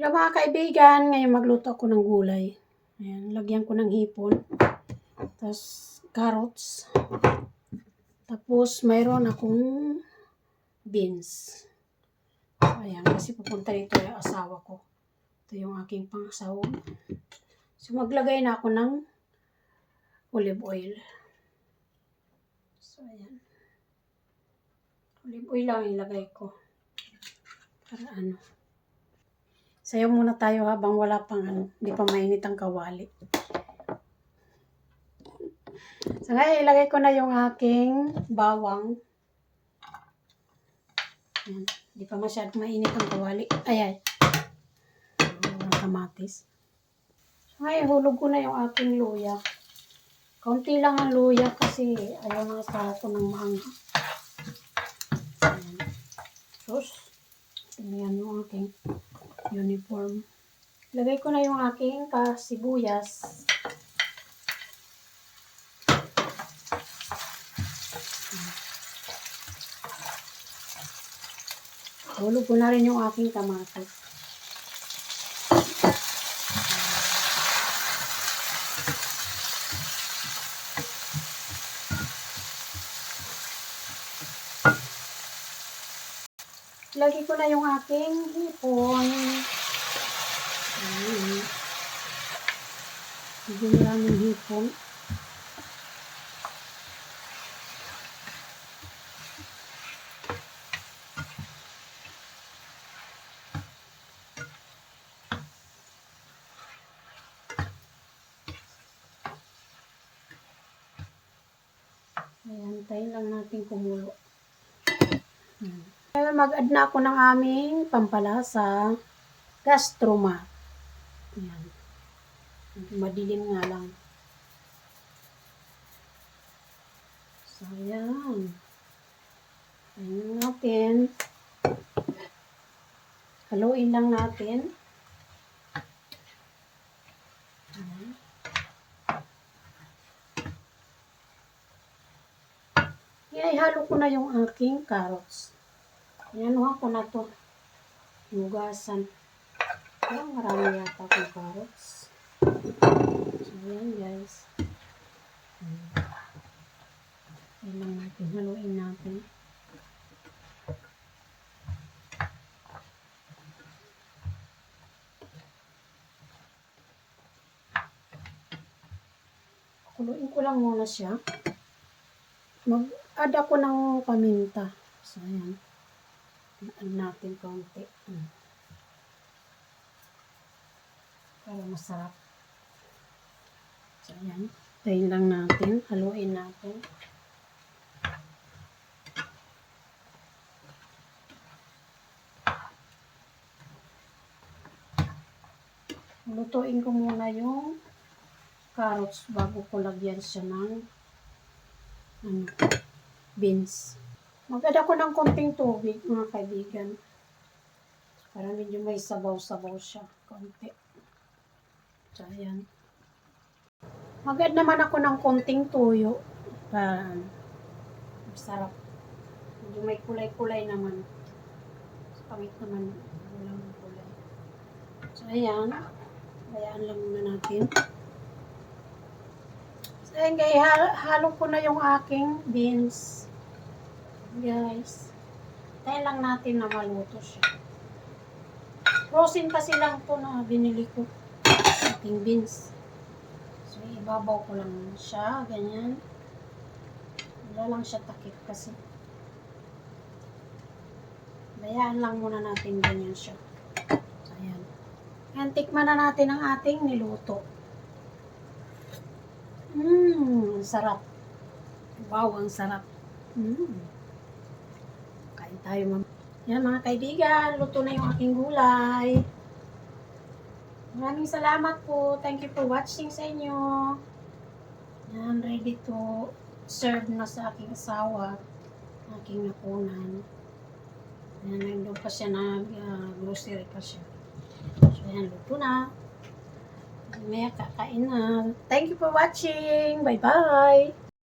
Hello mga kaibigan, ngayon magluto ako ng gulay. Ayan, lagyan ko ng hipon. Tapos carrots. Tapos mayroon akong beans. Ayan, kasi pupunta dito yung asawa ko. Ito yung aking pang-asawang. So maglagay na ako ng olive oil. So ayan. Olive oil lang ilagay ko. Para ano. Sayaw muna tayo habang wala pang hindi pa mainit ang kawali. So ngayon, ilagay ko na yung aking bawang. Ayan. Hindi pa masyadong mainit ang kawali. Ayan. Ang kamatis. So ngayon, hulog ko na yung aking luya. Kaunti lang ang luya kasi ayaw na sa ako ng maanghang. Ayan. Tapos, tingnan yung aking uniform. Lagay ko na yung aking sibuyas. Hulog ko na rin yung aking kamatis. Lagay ko na yung aking hipon. Medyo maraming hipon. Ayan, tayo lang natin kumulo. Mag-add na ako ng aming pampalasa, gastromat. Ayan. Madilim nga lang. So, ayan. Ayan natin. Haluin lang natin. Ayan. Ihalo ko na yung aking carrots. Inanuhan ko na to. Hugasan. Parang marami yata akong carrots. So, ayan guys. Ayan lang natin. Haluin natin. Kuluin ko lang muna siya. Mag-add ako ng paminta. So, ayan. Add natin konti. Para masarap. So, ayan. Tayin lang natin. Haluin natin. Lutuin ko muna yung carrots bago ko lagyan siya ng beans. Mag-add ako ng konting tubig, mga kaibigan. Para medyo may sabaw-sabaw siya. Konti. So, ayan. Mag-add naman ako ng konting toyo. Para masarap. Medyo may kulay-kulay naman. Pangit naman. Walang kulay. So, ayan. Bayaan lang muna natin. So, ayan guys. Halo ko na yung aking beans. Guys. Tayo lang natin na maluto siya. Frozen kasi lang to na binili ko. Ating beans. So, ibabaw ko lang siya. Ganyan. Wala lang siya takip kasi. Bayaan lang muna natin ganyan siya. So, ayan. Ayan, tikman na natin ang ating niluto. Ang sarap. Wow, ang sarap. Kain tayo, yan mga kaibigan, luto na yung aking gulay. Maraming salamat po. Thank you for watching sa inyo. Yan, ready to serve na sa aking asawa. Aking napunan. Yan, nandun pa siya na grocery pa siya. So, yan, luto na. May kakain na. Thank you for watching. Bye-bye.